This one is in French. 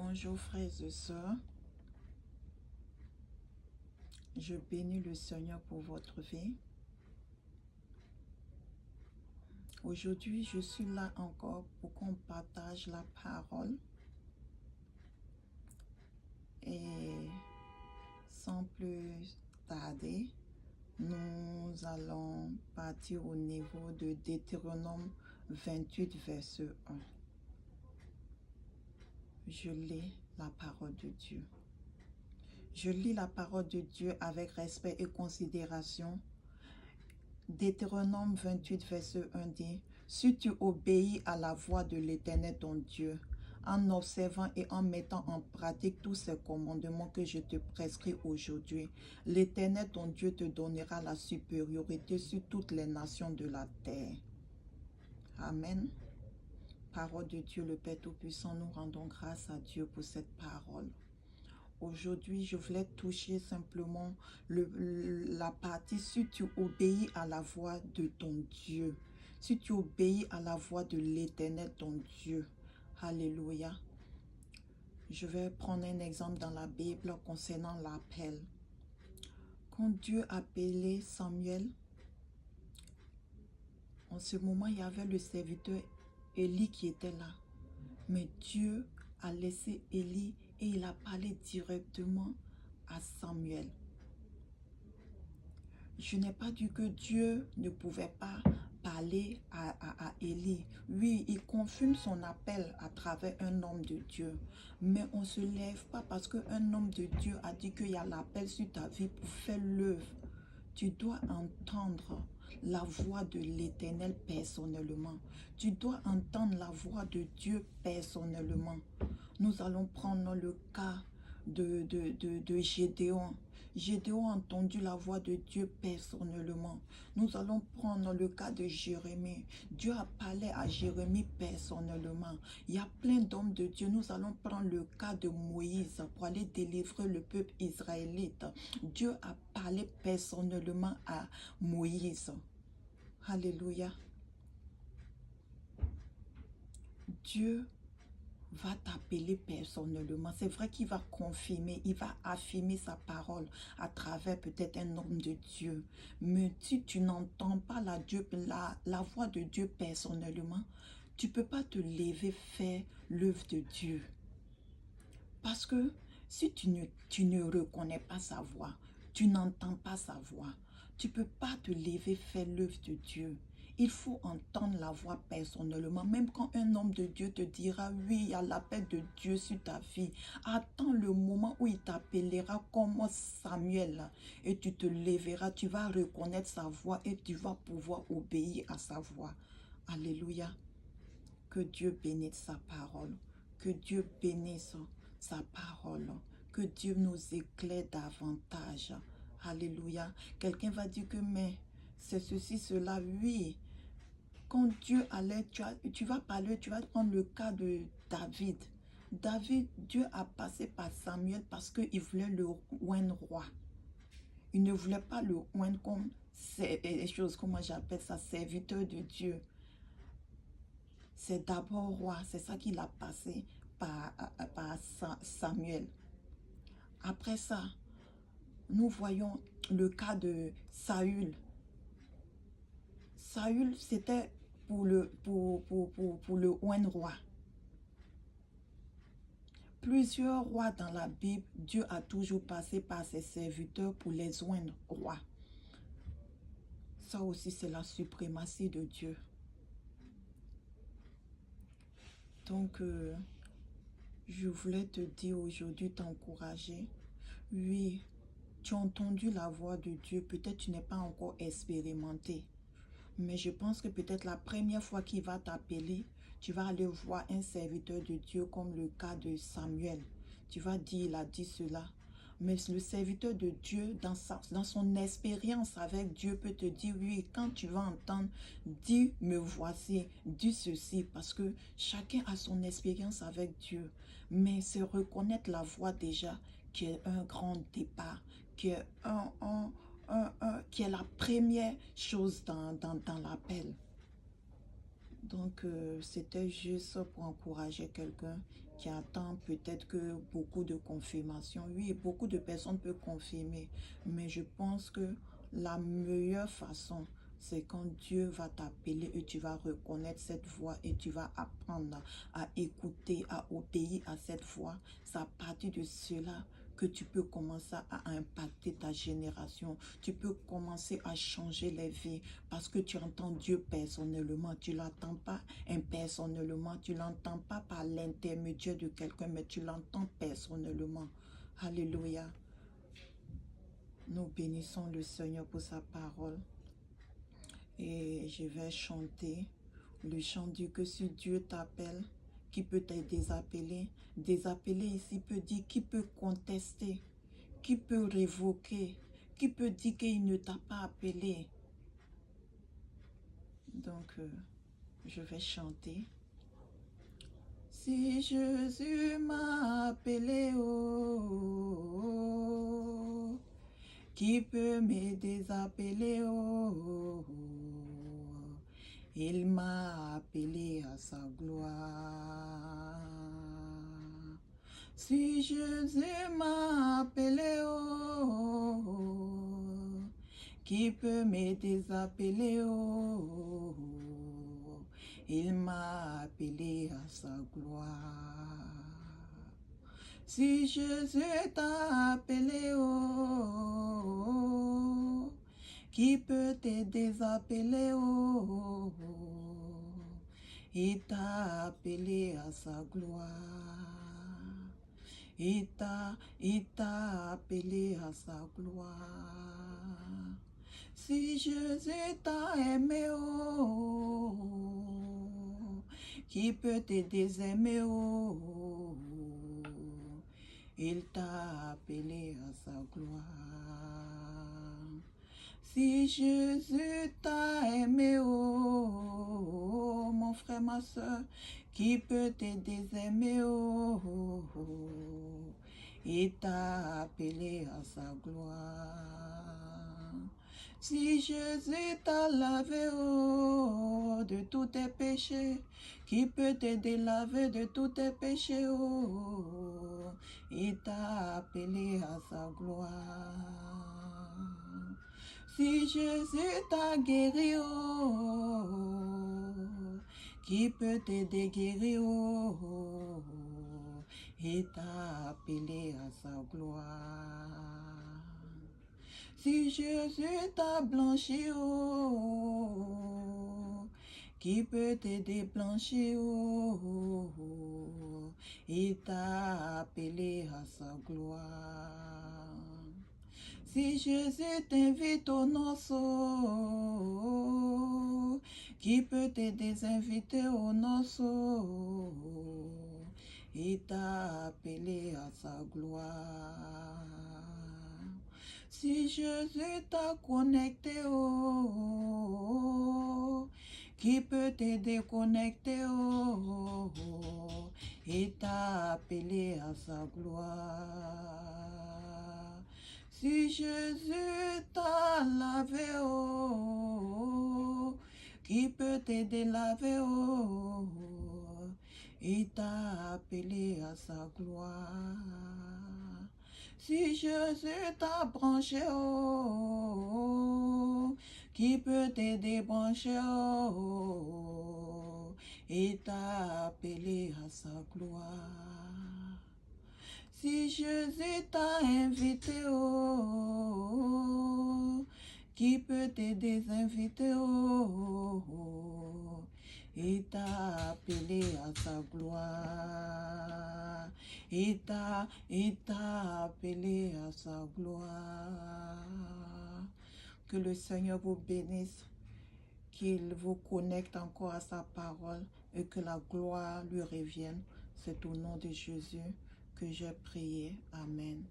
Bonjour frères et sœurs, je bénis le Seigneur pour votre vie. Aujourd'hui, je suis là encore pour qu'on partage la parole et sans plus tarder, nous allons partir au niveau de Deutéronome 28, verset 1. Je lis la parole de Dieu. Je lis la parole de Dieu avec respect et considération. Deutéronome 28, verset 1 dit, « Si tu obéis à la voix de l'Éternel ton Dieu, en observant et en mettant en pratique tous ces commandements que je te prescris aujourd'hui, l'Éternel ton Dieu te donnera la supériorité sur toutes les nations de la terre. » Amen. Parole de Dieu, le Père Tout-Puissant, nous rendons grâce à Dieu pour cette parole. Aujourd'hui, je voulais toucher simplement la partie si tu obéis à la voix de ton Dieu. Si tu obéis à la voix de l'Éternel, ton Dieu. Alléluia. Je vais prendre un exemple dans la Bible concernant l'appel. Quand Dieu appelait Samuel, en ce moment, il y avait le serviteur Élie qui était là. Mais Dieu a laissé Élie et il a parlé directement à Samuel. Je n'ai pas dit que Dieu ne pouvait pas parler à Élie. Oui, il confirme son appel à travers un homme de Dieu. Mais on ne se lève pas parce qu'un homme de Dieu a dit qu'il y a l'appel sur ta vie pour faire l'œuvre. Tu dois entendre la voix de l'Éternel personnellement. Tu dois entendre la voix de Dieu personnellement. Nous allons prendre le cas de Gédéon. Gédéon a entendu la voix de Dieu personnellement. Nous allons prendre le cas de Jérémie. Dieu a parlé à Jérémie personnellement. Il y a plein d'hommes de Dieu. Nous allons prendre le cas de Moïse pour aller délivrer le peuple israélite. Dieu a parlé personnellement à Moïse. Alléluia. Dieu va t'appeler personnellement. C'est vrai qu'il va confirmer, il va affirmer sa parole à travers peut-être un homme de Dieu. Mais si tu n'entends pas la voix de Dieu personnellement, tu ne peux pas te lever faire l'œuvre de Dieu. Parce que si tu ne reconnais pas sa voix, tu n'entends pas sa voix, tu ne peux pas te lever faire l'œuvre de Dieu. Il faut entendre la voix personnellement. Même quand un homme de Dieu te dira, oui, il y a l'appel de Dieu sur ta vie. Attends le moment où il t'appellera comme Samuel. Et tu te lèveras, tu vas reconnaître sa voix et tu vas pouvoir obéir à sa voix. Alléluia. Que Dieu bénisse sa parole. Que Dieu bénisse sa parole. Que Dieu nous éclaire davantage. Alléluia. Quelqu'un va dire que mais c'est ceci, cela, oui. Quand Dieu allait, tu vas parler, tu vas prendre le cas de David. David, Dieu a passé par Samuel parce qu'il voulait le oindre roi. Il ne voulait pas le oindre comme les choses, comment j'appelle ça, serviteur de Dieu. C'est d'abord roi, c'est ça qu'il a passé par Samuel. Après ça, nous voyons le cas de Saül. Saül, c'était pour le oindre roi. Plusieurs rois dans la Bible, Dieu a toujours passé par ses serviteurs pour les oindre rois. Ça aussi, c'est la suprématie de Dieu. Donc, je voulais te dire aujourd'hui, t'encourager. Oui, tu as entendu la voix de Dieu. Peut-être tu n'es pas encore expérimenté. Mais je pense que peut-être la première fois qu'il va t'appeler, tu vas aller voir un serviteur de Dieu comme le cas de Samuel. Tu vas dire, il a dit cela. Mais le serviteur de Dieu, dans son expérience avec Dieu, peut te dire, oui, quand tu vas entendre, dis, me voici, dis ceci, parce que chacun a son expérience avec Dieu. Mais c'est reconnaître la voix déjà, qui est un grand départ, qui est qui est la première chose dans l'appel. Donc, c'était juste pour encourager quelqu'un qui attend peut-être que beaucoup de confirmations. Oui, beaucoup de personnes peuvent confirmer, mais je pense que la meilleure façon, c'est quand Dieu va t'appeler et tu vas reconnaître cette voix et tu vas apprendre à écouter, à obéir à cette voix. C'est à partir de cela que tu peux commencer à impacter ta génération. Tu peux commencer à changer les vies parce que tu entends Dieu personnellement. Tu ne l'entends pas impersonnellement. Tu ne l'entends pas par l'intermédiaire de quelqu'un, mais tu l'entends personnellement. Alléluia. Nous bénissons le Seigneur pour sa parole. Et je vais chanter. Le chant dit que si Dieu t'appelle, qui peut te désappeler? Désappeler ici peut dire qui peut contester, qui peut révoquer, qui peut dire qu'il ne t'a pas appelé. Donc, je vais chanter. Si Jésus m'a appelé, oh, qui peut me désappeler, oh, il m'a appelé à sa gloire. Si Jésus m'a appelé, oh, qui peut me désappeler, oh, il m'a appelé à sa gloire. Si Jésus t'a appelé, oh, qui peut te désappeler, oh, il t'a appelé à sa gloire. Il t'a appelé à sa gloire. Si Jésus t'a aimé, oh, qui peut te désaimer, oh, il t'a appelé à sa gloire. Si Jésus t'a aimé, oh, mon frère, ma soeur, qui peut te désaimer, oh, il t'a appelé à sa gloire. Si Jésus t'a lavé, oh, de tous tes péchés, qui peut te délaver de tous tes péchés, oh, il t'a appelé à sa gloire. Si Jésus t'a guéri, oh, qui peut te déguérir, oh, il t'a appelé à sa gloire. Si Jésus t'a blanchi, oh, qui peut te déblanchir, oh, il t'a appelé à sa gloire. Si Jésus t'invite aux noces, oh, qui peut te désinviter aux noces, oh, il t'a appelé à sa gloire. Si Jésus t'a connecté, oh, qui peut te déconnecter, oh, il t'a appelé à sa gloire. Si Jésus t'a lavé, oh, qui peut te délaver, oh, il t'a appelé à sa gloire. Si Jésus t'a branché, oh, qui peut te débrancher, oh, il t'a appelé à sa gloire. Si Jésus t'a invité, oh, qui peut te désinviter, oh, il t'a appelé à sa gloire. Il t'a appelé à sa gloire. Que le Seigneur vous bénisse, qu'il vous connecte encore à sa parole et que la gloire lui revienne. C'est au nom de Jésus que j'ai prié. Amen.